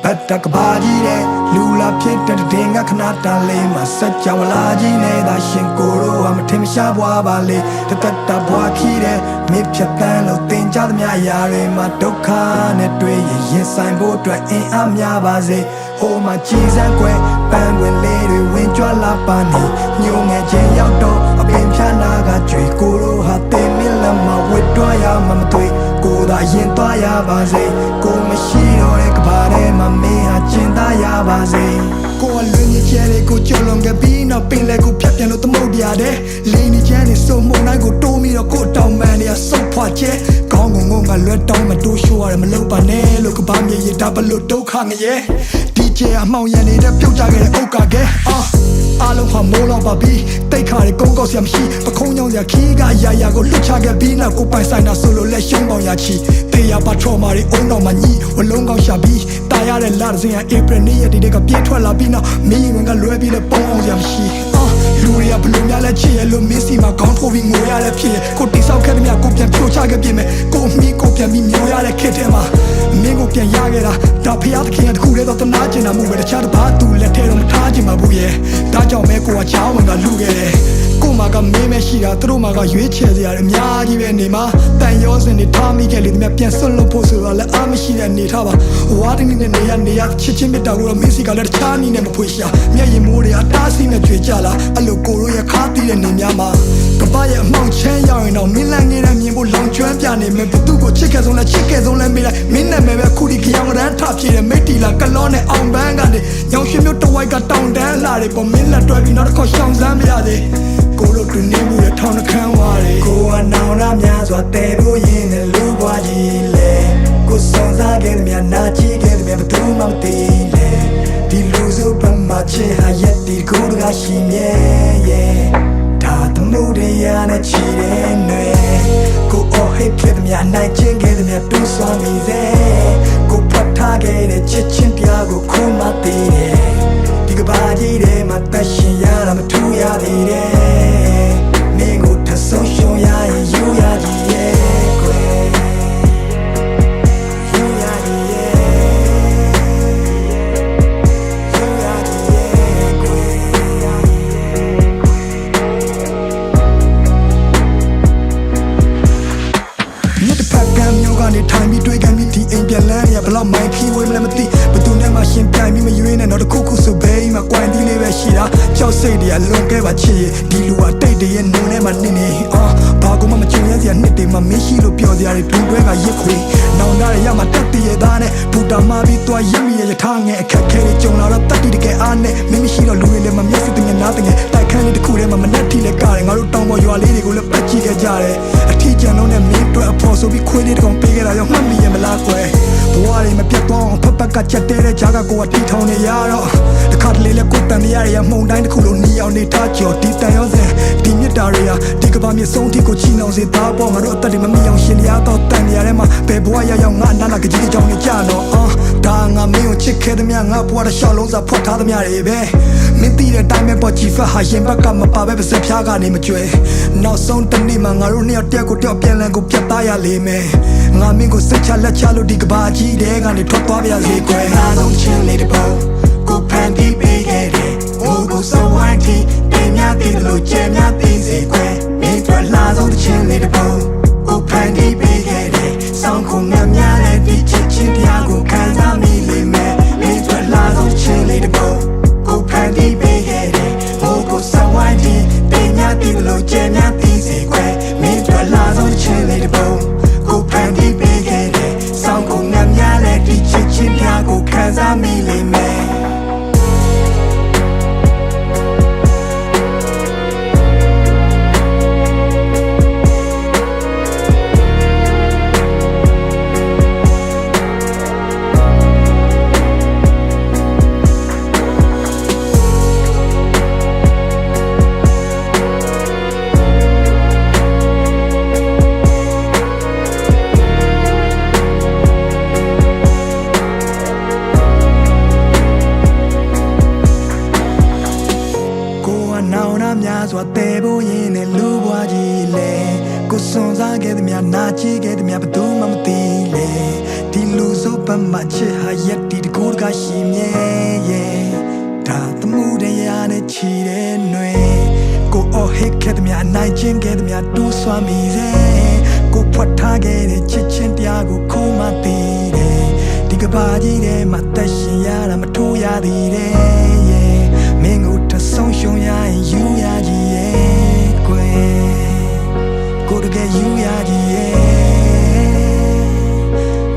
Batak baji de lula pita denga kanata le masacha wala ji ne da shin koro am tim sha bwa ba le tata bwa khi de mi phat tan lo tin cha thmya ya de ma dukha ne twe yin sai bo twat in a mya ba se ho ma chi san kwe pan win le de win chwa la pa ni nyu nge chin yauk to a pin phya na ga chwe koro ha te min la ma wit twa ya ma ma twe ko da yin twa ya ba se ko ma shi do de ka ba de ma me ha chin da ya ba se ko a lwin ni che de ko cholong ke bi na pin le ko phat pyan lo tmou dia de le ni chan ni so mong nai ko to mi do ko taw man ni a so phwa che kaung ko ngong ga lwe taw ma to show ya ma lo pa ne lo ka ba mye yi da ba lo dukha nge ye DJ အမှောင်ရံနေတဲ့ပြုတ်ကြခဲ့တဲ့အုတ်ကကဲအားလုံးဟာမိုးလောက်ပါပြီတိတ်ခါတွေကုန်းကောက်စရာမရှိပခုံးညောင်းစရာခီးကရာရာကိုလွတ်ချခဲ့ပြီးနောက်ကိုပိုင်ဆိုင်တာဆိုလို့လက်ရှုံးပေါင်ရချီတေးရပါထရောမာတွေအုံတော်မှာညီဝလုံးကောင်းရှာပြီးတာရတဲ့လာစဉ်ကဧပြီနေ့ရက်ဒီကပြေးထွက်လာပြီးနောက်မင်းဝင်ကလွဲပြီးလဲပုံအောင်စရာမရှိလူတွေကဘလို့များလဲချစ်ရလို့မင်းစီမှာခေါင်းထိုးပြီးငိုရတဲ့ဖြစ်ကိုတိဆောက်ခဲ့တဲ့မြကိုပြန်ဖြိုချခဲ့ပြင်မဲ့ကိုမီးကိုပြန်ပြီးမျောရတဲ့ခက်ထဲမှာမင်းကိုပြန်ရခဲ့တာဒါဖျားသခင်ကတခုတည်းတော့တနာကျင်တာမှုပဲတခြားတစ်ပါးသူလက်ထဲတော့မထားချင်ပါဘူးရဲ့ဒါကြောင့်မဲကိုကချောင်းဝင်ကလူခဲ့တယ်ကိုမကမင်းမရှိတာသူတို့မကရွေးချယ်စရာအများကြီးပဲနေမှာတန်ရောစင်နေထားမိခဲ့လေဒီမြပြန်ဆွတ်လို့ဖို့ဆိုတော့လည်းအားမရှိတဲ့နေထားပါဝါဒင်းနဲ့နေရချစ်ချင်းမြတ်တာကိုတော့မင်းစီကလည်းတခြားနည်းနဲ့မဖွေရှာမျက်ရည်မိုးတွေအတားဆီးနဲ့ကြွေကြလာအဲ့လိုကိုရိုးရခါတီးတဲ့နေများမှာကပရဲ့အမှောင်ချမ်းရောက်ရင်တော့မင်းလန်းငယ်တဲ့မြင်ဖို့လောင်ကျွမ်းပြနေမယ်ဘသူကိုချစ်ခဲ့ဆုံးလဲချစ်ခဲ့ဆုံးလဲမေးလိုက်မင်းနဲ့မဲပဲခုဒီကြောင်ရန်ထပြေတဲ့မိတ်တီလာကလောနဲ့အောင်ပန်းကနေညောင်ရွှေမျိုးတဝိုက်ကတောင်တန်းလာတယ်ပေါ်မင်းလက်တွဲပြီးနောက်တစ်ခေါက်ရှောင်စမ်းမရသေးကိုလိုတူနေမှုရထောင်းနှခမ်းဝါးတယ်ကိုကနောင်ရများစွာတဲဖို့ရင်နဲ့လူပွားကြီးလေကိုစုံစားခဲ့တဲ့မြနာကြည့်ခဲ့တဲ့မြဘသူမှမသိလေဒီလူစုပမာချင်ဟာရက်ဒီကိုကရှိမြဲရဲ့ဒါတမှုတွေရနဲ့ချီတဲ့နွေကိုအော်ဟစ်ခဲ့တဲ့မြနိုင်ချင်းခဲ့တဲ့မြတူးစွာမိစေကိုဖတ်ထားခဲ့တဲ့ချစ်ချင်းတရားကိုခုမှသိတယ်ဒီကဘာကြီးထဲမှာတက်ရှင်ရတာမထူရသေးတယ်မင်းကိုထဆုံးရှုံးရရင်ယူရကြီးရဲ့ကွယ်ယူရကြီးရဲ့ယူရကြီးရဲ့ကွယ်မြတ်တဖက်ကံမျိုးကနေထိုင်ပြီးတွေ့ကန်ပြီးဒီအိမ်ပြန်လန်းရဘလောက်မိုင်းဖြီးဝဲမလဲမသိဘသူနဲ့မှရှင်ပြိုင်ပြီးမရွေးနဲ့တော့တခုခုဆိုဘဲအိမ်မှာကွိုင်းတီးလေးပဲရှိတာကြောက်စိတ်တွေအလွန်ကဲပါချစ်ရဲ့ဒီလူကတိတ်တရဲ့နုံထဲမှာနင်းနေဘာကူမှမကြုံရစရာနှစ်တွေမှမင်းရှိလို့ပြောစရာတွေဒူတွဲကရစ်ခွေနောင်တရရမှာတက်တရဲ့သားနဲ့ဘူတာမာပြီးသွားရစ်မိရဲ့ထားငယ်အခက်ခဲတွေကြုံလာတော့တက်တီတကယ်အားနဲ့မင်းမရှိတော့လူတွေလည်းမမျက်စိတငယ်နားတငယ်တိုက်ခန်းလေးတစ်ခုထဲမှာမနှက်ထီလဲကားတယ်ငါတို့တောင်ပေါ်ရွာလေးတွေကိုလည်းပတ်ကြည့်ခဲ့ကြတယ်အထီးကျန်လုံးနဲ့မင်းတို့အဖို့ဆိုပြီးခွေးလေးတစ်ကောင်ပေးခဲ့တာရောမှတ်မိရဲ့မလားကွယ်ဘဝတွေမပြတ်သွားအောင်ဖက်ဖက်ကချက်တဲတဲ့ဂျာကကိုကတီထောင်နေရတော့တခါတလေလဲကိုတန်တရားရမှုန်တိုင်းတစ်ခုလုံးနီအောင်နေထားကြော်ဒီတန်ရောစင်ဒီမြစ်တာတွေဟာဒီကဘာမြေဆုံးထိကိုချီနှောင်စေသားပေါ်ငါတို့အသက်တွေမမိအောင်ရှင်ရတော့တန်နေရထဲမှာဘယ်ဘဝရောက်ငါနာနာကကြီးကြောင်နေကြတော့ဒါငါမင်းကိုချစ်ခဲ့သမျှငါဘဝတစ်လျှောက်လုံးစာဖွက်ထားသမျှတွေပဲမင်းသိတဲ့တိုင်းပဲပေါ်ကြည့်ဖက်ဟာရင်ဘက်ကမပါပဲပါစဖျားကနေမကြွယ်နောက်ဆုံးတနေ့မှာငါတို့နှစ်ယောက်တယောက်ကိုတယောက်ပြန်လည်ကိုပြတ်သားရလိမ့်မယ်ငါမင်းကိုစိတ်ချလက်ချလို့ဒီကဘာကြီးတဲ့ကနေထွက်သွားပါစေကွယ်အားလုံးချင်းလေးတစ်ပုံကိုဖန်တီးပေးခဲ့တယ်ဟိုကိုစဝိုင်းတီတင်များတည်လို့ကျဲများတည်စေကွယ်မင်းတို့လာဆုံးချင်းလေးတစ်ပုံကိုဖန်တီးပေးခဲ့တယ်ဆောင်းခုငါများတဲ့ဒီချစ်ချင်းတရားကိုခံစားမိလိမ့်မယ်မင်းတို့လာဆုံးချင်းလေးတစ်ပုံကိုဖန်တီးပေးခဲ့တယ်ဟိုကိုစဝိုင်းတီတင်များတည်လို့ကျဲများတည်စေကွယ်မင်းတို့လာဆုံးချင်းလေးတစ်ပုံကိုဖန်တီးပေးခဲ့တယ်ဆောင်းခုငါများတဲ့ဒီချစ်ချင်းတရားကိုခံစားမိလိမ့်မယ် ပတ်မှချစ်ဟာရက်တီတကူတကရှိမြဲရဲ့ဒါသမှုတရားနဲ့ချီတဲ့ຫນွေကိုအော်ဟစ်ခဲ့တဲ့မြနိုင်ချင်းခဲ့တဲ့မြတူးဆွမ်းမိစေကိုဖွက်ထားခဲ့တဲ့ချစ်ချင်းတရားကိုခုမှသိတယ်ဒီကဘာကြီးထဲမှာတက်ရှင်ရတာမထိုးရသေးတယ်ရဲ့မင်းကိုထဆုံးရှုံးရရင်ယူရကြီးရဲ့ကွယ်ကိုတကယ်ယူရကြီးရဲ့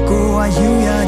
ကိုကယူရ